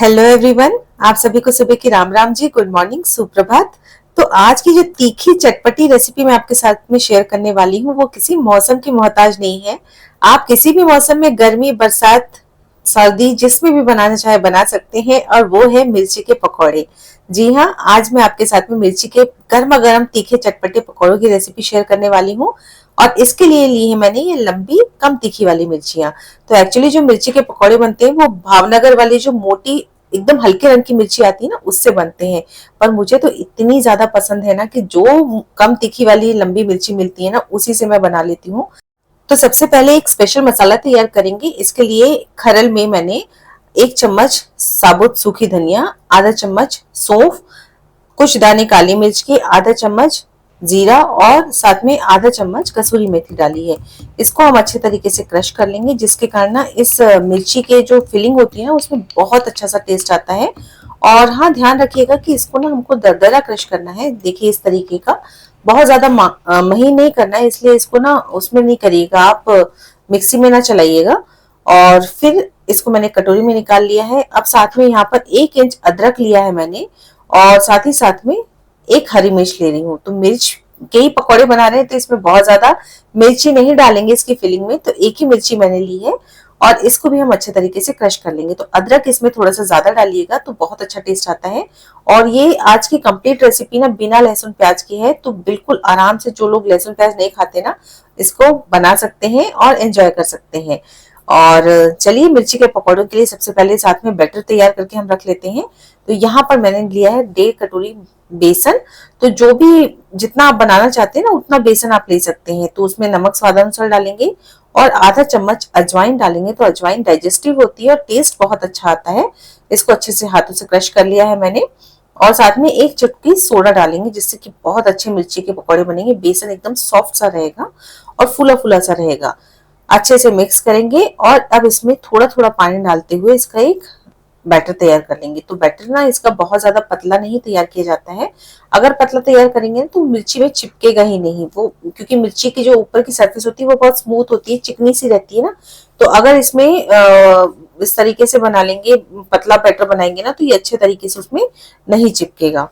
Hello everyone, आप सभी को सुबह की राम राम जी, गुड मॉर्निंग, सुप्रभात। तो आज की जो तीखी चटपटी रेसिपी मैं आपके साथ में शेयर करने वाली हूँ वो किसी मौसम की मोहताज नहीं है। आप किसी भी मौसम में गर्मी, बरसात, सर्दी जिसमें भी बनाना चाहे बना सकते हैं, और वो है मिर्ची के पकौड़े। जी हाँ, आज मैं आपके साथ में मिर्ची के गर्मा गर्म तीखे चटपटे पकौड़ों की रेसिपी शेयर करने वाली हूँ। और इसके लिए ली है मैंने ये लंबी कम तीखी वाली मिर्चियाँ। तो एक्चुअली जो मिर्ची के पकौड़े बनते हैं वो भावनगर वाली जो मोटी एकदम हल्के रंग की मिर्ची आती है ना, उससे बनते हैं। पर मुझे तो इतनी ज्यादा पसंद है ना कि जो कम तीखी वाली लंबी मिर्ची मिलती है ना, उसी से मैं बना लेती हूँ। तो सबसे पहले एक स्पेशल मसाला तैयार करेंगे। इसके लिए खरल में मैंने 1 चम्मच साबुत सूखी धनिया, आधा चम्मच सौंफ, कुछ दाने काली मिर्च के, आधा चम्मच जीरा और साथ में आधा चम्मच कसूरी मेथी डाली है। इसको हम अच्छे तरीके से क्रश कर लेंगे, जिसके कारण ना इस मिर्ची के जो फिलिंग होती है ना, उसमें बहुत अच्छा सा टेस्ट आता है। और हाँ, ध्यान रखिएगा कि इसको ना हमको दरदरा क्रश करना है। देखिए इस तरीके का, बहुत ज्यादा महीन नहीं करना है, इसलिए इसको ना उसमें नहीं करिएगा आप, मिक्सी में ना चलाइएगा। और फिर इसको मैंने कटोरी में निकाल लिया है। अब साथ में यहाँ पर 1 इंच अदरक लिया है मैंने, और साथ ही साथ में एक हरी मिर्च ले रही हूँ। तो मिर्च के ही पकौड़े बना रहे हैं तो इसमें बहुत ज्यादा मिर्ची नहीं डालेंगे इसकी फिलिंग में, तो एक ही मिर्ची मैंने ली है। और इसको भी हम अच्छे तरीके से क्रश कर लेंगे। तो अदरक इसमें थोड़ा सा ज्यादा डालिएगा तो बहुत अच्छा टेस्ट आता है। और ये आज की कंप्लीट रेसिपी ना बिना लहसुन प्याज की है, तो बिल्कुल आराम से जो लोग लहसुन प्याज नहीं खाते ना, इसको बना सकते हैं और एंजॉय कर सकते हैं। और चलिए, मिर्ची के पकौड़ों के लिए सबसे पहले साथ में बैटर तैयार करके हम रख लेते हैं। तो यहाँ पर मैंने लिया है 1.5 कटोरी बेसन। तो जो भी जितना आप बनाना चाहते हैं ना, उतना बेसन आप ले सकते हैं। तो उसमें नमक स्वादानुसार डालेंगे और आधा चम्मच अजवाइन डालेंगे। तो अजवाइन डाइजेस्टिव होती है और टेस्ट बहुत अच्छा आता है। इसको अच्छे से हाथों से क्रश कर लिया है मैंने। और साथ में 1 चुटकी सोडा डालेंगे, जिससे कि बहुत अच्छे मिर्ची के पकौड़े बनेंगे। बेसन एकदम सॉफ्ट सा रहेगा और फूला फूला सा रहेगा। अच्छे से मिक्स करेंगे और अब इसमें थोड़ा थोड़ा पानी डालते हुए इसका एक बैटर तैयार कर लेंगे। तो बैटर ना इसका बहुत ज्यादा पतला नहीं तैयार किया जाता है। अगर पतला तैयार करेंगे तो मिर्ची में चिपकेगा ही नहीं वो, क्योंकि मिर्ची की जो ऊपर की सरफेस होती है वो बहुत स्मूथ होती है, चिकनी सी रहती है ना। तो अगर इसमें इस तरीके से बना लेंगे, पतला बैटर बनाएंगे ना, तो ये अच्छे तरीके से उसमें नहीं चिपकेगा।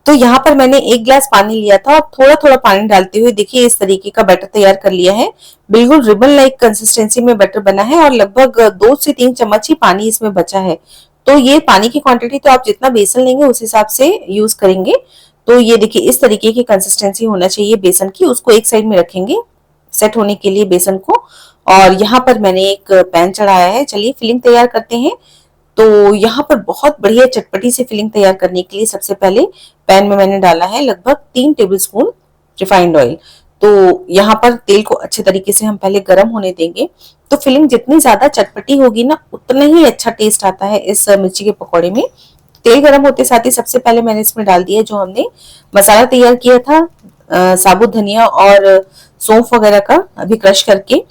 तो यहाँ पर मैंने 1 गिलास पानी लिया था और थोड़ा थोड़ा पानी डालते हुए देखिए इस तरीके का बैटर तैयार कर लिया है। बिल्कुल रिबन लाइक कंसिस्टेंसी में बैटर बना है और लगभग 2 से 3 चम्मच ही पानी इसमें बचा है। तो ये पानी की क्वांटिटी तो आप जितना बेसन लेंगे उस हिसाब से यूज करेंगे। तो ये देखिए इस तरीके की कंसिस्टेंसी होना चाहिए बेसन की। उसको एक साइड में रखेंगे सेट होने के लिए बेसन को। और यहाँ पर मैंने एक पैन चढ़ाया है। चलिए फिलिंग तैयार करते हैं। तो यहाँ पर बहुत बढ़िया चटपटी सी फिलिंग तैयार करने के लिए सबसे पहले पैन में मैंने डाला है लगभग 3 टेबल स्पून रिफाइंड ऑयल। तो यहाँ पर तेल को अच्छे तरीके से हम पहले गर्म होने देंगे। तो फिलिंग जितनी ज्यादा चटपटी होगी ना, उतना ही अच्छा टेस्ट आता है इस मिर्ची के पकौड़े में। तेल गर्म होते साथ ही सबसे पहले मैंने इसमें डाल दिया जो हमने मसाला तैयार किया था, साबुत धनिया और सौंफ वगैरह का अभी क्रश करके।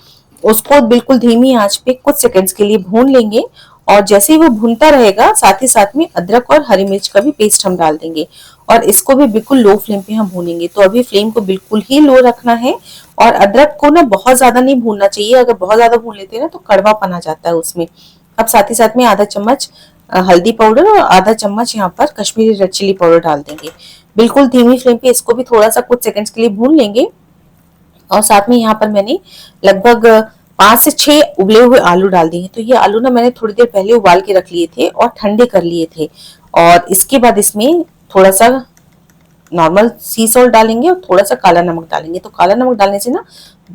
उसको बिल्कुल धीमी आंच पे कुछ सेकंड्स के लिए भून लेंगे। और जैसे ही वो भूनता रहेगा, साथ ही साथ में अदरक और हरी मिर्च का भी पेस्ट हम डाल देंगे और इसको भी बिल्कुल लो फ्लेम पे हम भूनेंगे। तो अभी फ्लेम को बिल्कुल ही लो रखना है। और अदरक को ना बहुत ज्यादा नहीं भूनना चाहिए, अगर बहुत ज्यादा भून लेते हैं ना तो कड़वापन आ जाता है उसमें। अब साथ ही साथ में आधा चम्मच हल्दी पाउडर और आधा चम्मच यहाँ पर कश्मीरी रेड चिली पाउडर डाल देंगे। बिल्कुल धीमी फ्लेम पे इसको भी थोड़ा सा कुछ सेकंड्स के लिए भून लेंगे। और साथ में यहाँ पर मैंने लगभग 5 से 6 उबले हुए आलू डाल दिए। तो ये आलू ना मैंने थोड़ी देर पहले उबाल के रख लिए थे और ठंडे कर लिए थे। और इसके बाद इसमें थोड़ा सा नॉर्मल सी सॉल्ट डालेंगे और थोड़ा सा काला नमक डालेंगे। तो काला नमक डालने से ना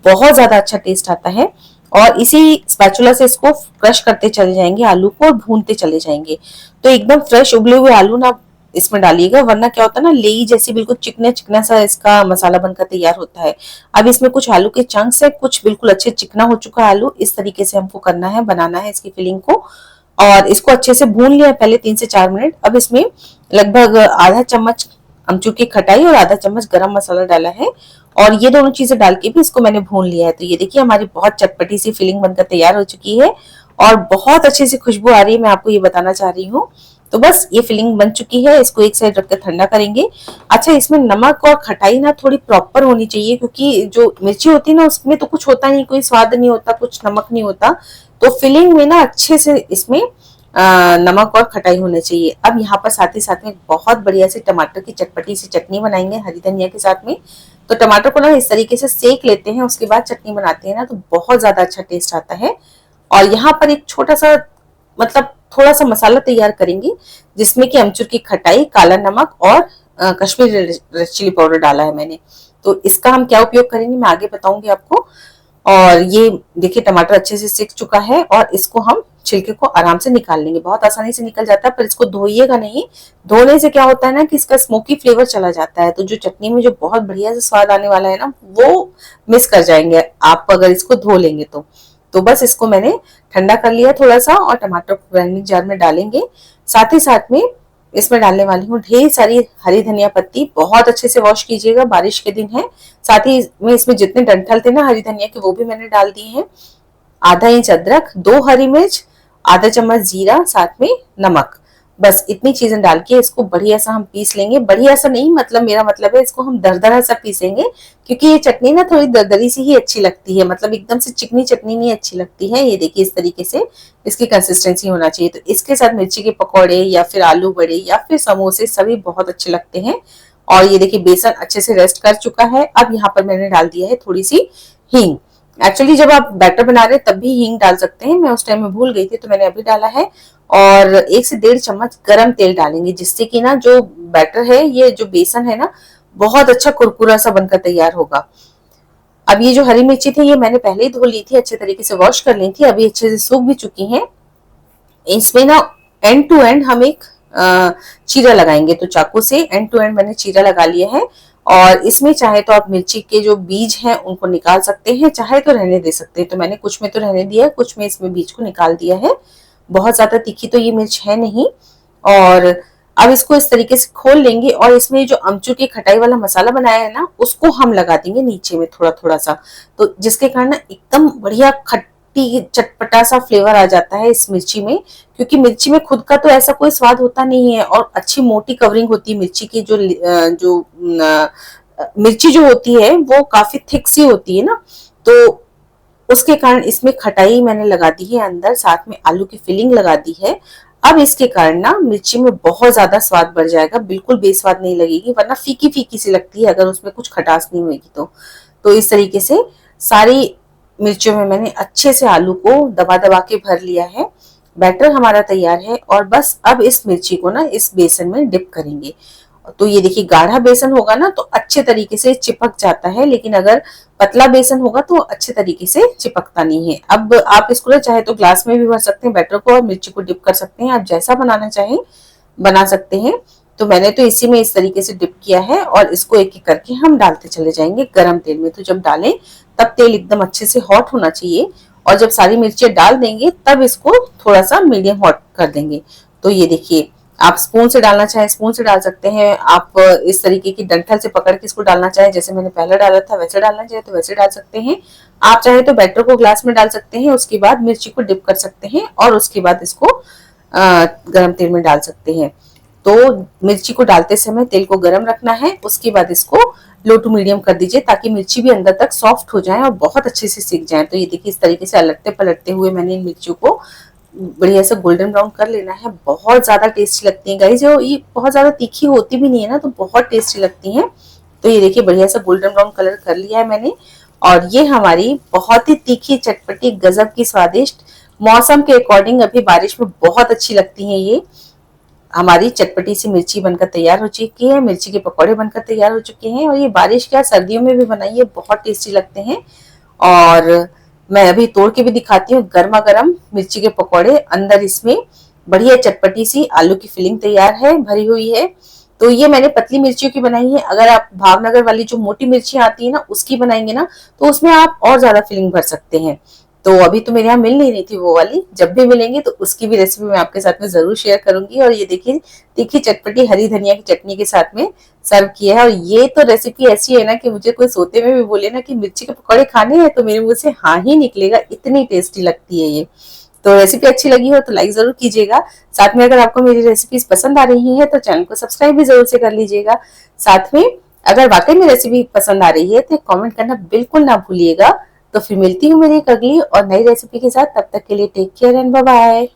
बहुत ज्यादा अच्छा टेस्ट आता है। और इसी स्पैचुला से इसको क्रश करते चले जाएंगे आलू को और भूनते चले जाएंगे। तो एकदम फ्रेश उबले हुए आलू ना इसमें डालिएगा, वरना क्या होता है ना, लेई जैसी बिल्कुल चिकना चिकना सा इसका मसाला बनकर तैयार होता है। अब इसमें कुछ आलू के चंक्स है, कुछ बिल्कुल अच्छे चिकना हो चुका है आलू। इस तरीके से हमको करना है, बनाना है इसकी फिलिंग को। और इसको अच्छे से भून लिया पहले 3 से 4 मिनट। अब इसमें लगभग आधा चम्मच अमचूर की खटाई और आधा चम्मच गरम मसाला डाला है। और ये दोनों चीजें डाल के भी इसको मैंने भून लिया है। तो ये देखिए हमारी बहुत चटपटी सी फिलिंग बनकर तैयार हो चुकी है और बहुत अच्छी सी खुशबू आ रही है, मैं आपको ये बताना चाह रही हूँ। तो बस ये फिलिंग बन चुकी है, इसको एक साइड रखकर ठंडा करेंगे। अच्छा, इसमें नमक और खटाई ना थोड़ी प्रॉपर होनी चाहिए, क्योंकि जो मिर्ची होती है ना उसमें तो कुछ होता नहीं, कोई स्वाद नहीं होता, कुछ नमक नहीं होता। तो फिलिंग में ना अच्छे से इसमें नमक और खटाई होनी चाहिए। अब यहाँ पर साथ ही साथ में बहुत बढ़िया से टमाटर की चटपटी सी चटनी बनाएंगे हरी धनिया के साथ में। तो टमाटर को ना इस तरीके से सेक लेते हैं, उसके बाद चटनी बनाते हैं ना तो बहुत ज्यादा अच्छा टेस्ट आता है। और यहाँ पर एक छोटा सा मतलब थोड़ा सा मसाला तैयार करेंगे जिसमें कि अमचूर की खटाई, काला नमक और कश्मीरी रेड चिली पाउडर डाला है मैंने। तो इसका हम क्या उपयोग करेंगे मैं आगे बताऊंगी आपको। और ये देखिए टमाटर अच्छे से सिक चुका है और इसको हम छिलके को आराम से निकाल लेंगे। बहुत आसानी से निकल जाता है, पर इसको धोइएगा नहीं। धोने से क्या होता है ना कि इसका स्मोकी फ्लेवर चला जाता है, तो जो चटनी में जो बहुत बढ़िया से स्वाद आने वाला है ना वो मिस कर जाएंगे आप अगर इसको धो लेंगे तो बस इसको मैंने ठंडा कर लिया थोड़ा सा और टमाटर को ग्राइंडिंग जार में डालेंगे। साथ ही साथ में इसमें डालने वाली हूँ ढेर सारी हरी धनिया पत्ती। बहुत अच्छे से वॉश कीजिएगा, बारिश के दिन है। साथ ही में इसमें जितने डंठल थे ना हरी धनिया के वो भी मैंने डाल दिए हैं। आधा इंच अदरक, 2 हरी मिर्च, आधा चम्मच जीरा, साथ में नमक। बस इतनी चीजें डाल के इसको बढ़िया सा हम पीस लेंगे। बढ़िया सा नहीं, मतलब मेरा मतलब है इसको हम दरदरा सा पीसेंगे, क्योंकि ये चटनी ना थोड़ी दरदरी सी ही अच्छी लगती है, मतलब एकदम से चिकनी चटनी नहीं अच्छी लगती है। ये देखिए इस तरीके से इसकी कंसिस्टेंसी होना चाहिए। तो इसके साथ मिर्ची के पकौड़े या फिर आलू बड़े या फिर समोसे सभी बहुत अच्छे लगते हैं। और ये देखिए बेसन अच्छे से रेस्ट कर चुका है। अब यहाँ पर मैंने डाल दिया है थोड़ी सी हींग। एक्चुअली जब आप बैटर बना रहे हैं तब भी हींग डाल सकते हैं, मैं उस टाइम में भूल गई थी तो मैंने अभी डाला है। और 1 से 1.5 चम्मच गरम तेल डालेंगे, जिससे कि ना जो बैटर है, ये जो बेसन है ना, बहुत अच्छा कुरकुरा सा बनकर तैयार होगा। अब ये जो हरी मिर्ची थी ये मैंने पहले ही धो ली थी, अच्छे तरीके से वॉश कर ली थी, अभी अच्छे से सूख भी चुकी हैं। इसमें ना एंड टू एंड हम एक चीरा लगाएंगे, तो चाकू से एंड टू एंड मैंने चीरा लगा लिया है। और इसमें चाहे तो आप मिर्ची के जो बीज हैं उनको निकाल सकते हैं, चाहे तो रहने दे सकते हैं। तो मैंने कुछ में तो रहने दिया है, कुछ में इसमें बीज को निकाल दिया है। बहुत ज्यादा तीखी तो ये मिर्च है नहीं। और अब इसको इस तरीके से खोल लेंगे और इसमें जो अमचूर की खटाई वाला मसाला बनाया है ना उसको हम लगा देंगे नीचे में थोड़ा थोड़ा सा, तो जिसके कारण ना एकदम बढ़िया खट्टी चटपटा सा फ्लेवर आ जाता है इस मिर्ची में। क्योंकि मिर्ची में खुद का तो ऐसा कोई स्वाद होता नहीं है और अच्छी मोटी कवरिंग होती है मिर्ची की। मिर्ची जो होती है वो काफी थिक सी होती है ना, तो उसके कारण इसमें खटाई मैंने लगा दी है अंदर, साथ में आलू की फिलिंग लगा दी है। अब इसके कारण ना मिर्ची में बहुत ज्यादा स्वाद बढ़ जाएगा, बिल्कुल बेस्वाद नहीं लगेगी, वरना फीकी फीकी सी लगती है अगर उसमें कुछ खटास नहीं होगी तो इस तरीके से सारी मिर्चियों में मैंने अच्छे से आलू को दबा दबा के भर लिया है। बैटर हमारा तैयार है और बस अब इस मिर्ची को ना इस बेसन में डिप करेंगे। तो ये देखिए गाढ़ा बेसन होगा ना तो अच्छे तरीके से चिपक जाता है, लेकिन अगर पतला बेसन होगा तो अच्छे तरीके से चिपकता नहीं है। अब आप इसको ना चाहे तो ग्लास में भी भर सकते हैं बैटर को और मिर्ची को डिप कर सकते हैं, आप जैसा बनाना चाहें बना सकते हैं। तो मैंने तो इसी में इस तरीके से डिप किया है और इसको एक एक करके हम डालते चले जाएंगे गरम तेल में। तो जब डालें तब तेल एकदम अच्छे से हॉट होना चाहिए और जब सारी मिर्चियां डाल देंगे तब इसको थोड़ा सा मीडियम हॉट कर देंगे। तो ये देखिए आप स्पून से डालना चाहें स्पून से डाल सकते हैं, आप इस तरीके की डंठल से पकड़ के इसको डालना चाहें जैसे मैंने पहले डाला था वैसे डालना चाहे तो वैसे डाल सकते हैं। आप चाहे तो बैटर को ग्लास में डाल सकते हैं, उसके बाद मिर्ची को डिप कर सकते हैं और उसके बाद इसको गरम तेल में डाल सकते हैं। तो मिर्ची को डालते समय तेल को गरम रखना है, उसके बाद इसको लो टू मीडियम कर दीजिए ताकि मिर्ची भी अंदर तक सॉफ्ट हो जाए और बहुत अच्छे से सीख जाए। तो ये देखिए इस तरीके से अलटते पलटते हुए मैंने इन मिर्चियों को बढ़िया से गोल्डन ब्राउन कर लेना है। बहुत ज्यादा टेस्टी लगती है गाइस, जो ये बहुत ज्यादा तीखी होती भी नहीं है ना तो बहुत टेस्टी लगती हैं। तो ये देखिए बढ़िया से गोल्डन ब्राउन कलर कर लिया है मैंने और ये हमारी बहुत ही तीखी चटपटी गजब की स्वादिष्ट मौसम के अकॉर्डिंग अभी बारिश में बहुत अच्छी लगती है ये हमारी चटपटी सी मिर्ची बनकर तैयार हो चुकी है। मिर्ची के पकौड़े बनकर तैयार हो चुके हैं और ये बारिश क्या सर्दियों में भी बनाइए बहुत टेस्टी लगते हैं। और मैं अभी तोड़ के भी दिखाती हूँ गर्मा गर्म मिर्ची के पकौड़े, अंदर इसमें बढ़िया चटपटी सी आलू की फिलिंग तैयार है भरी हुई है। तो ये मैंने पतली मिर्चियों की बनाई है, अगर आप भावनगर वाली जो मोटी मिर्ची आती है ना उसकी बनाएंगे ना तो उसमें आप और ज्यादा फिलिंग भर सकते हैं। तो अभी तो मेरे यहाँ मिल नहीं रही थी वो वाली, जब भी मिलेंगे तो उसकी भी रेसिपी मैं आपके साथ में जरूर शेयर करूंगी। और ये देखिए तीखी चटपटी हरी धनिया की चटनी के साथ में सर्व किया है। और ये तो रेसिपी ऐसी है ना कि मुझे कोई सोते में भी बोले ना कि मिर्ची के पकौड़े खाने हैं तो मेरे मुंह से हाँ ही निकलेगा, इतनी टेस्टी लगती है ये। तो रेसिपी अच्छी लगी हो तो लाइक जरूर कीजिएगा। साथ में अगर आपको मेरी रेसिपीज पसंद आ रही है तो चैनल को सब्सक्राइब भी जरूर से कर लीजिएगा। साथ में अगर वाकई में रेसिपी पसंद आ रही है तो कमेंट करना बिल्कुल ना भूलिएगा। तो फिर मिलती हूँ मेरी एक अगली और नई रेसिपी के साथ, तब तक के लिए take care and bye bye.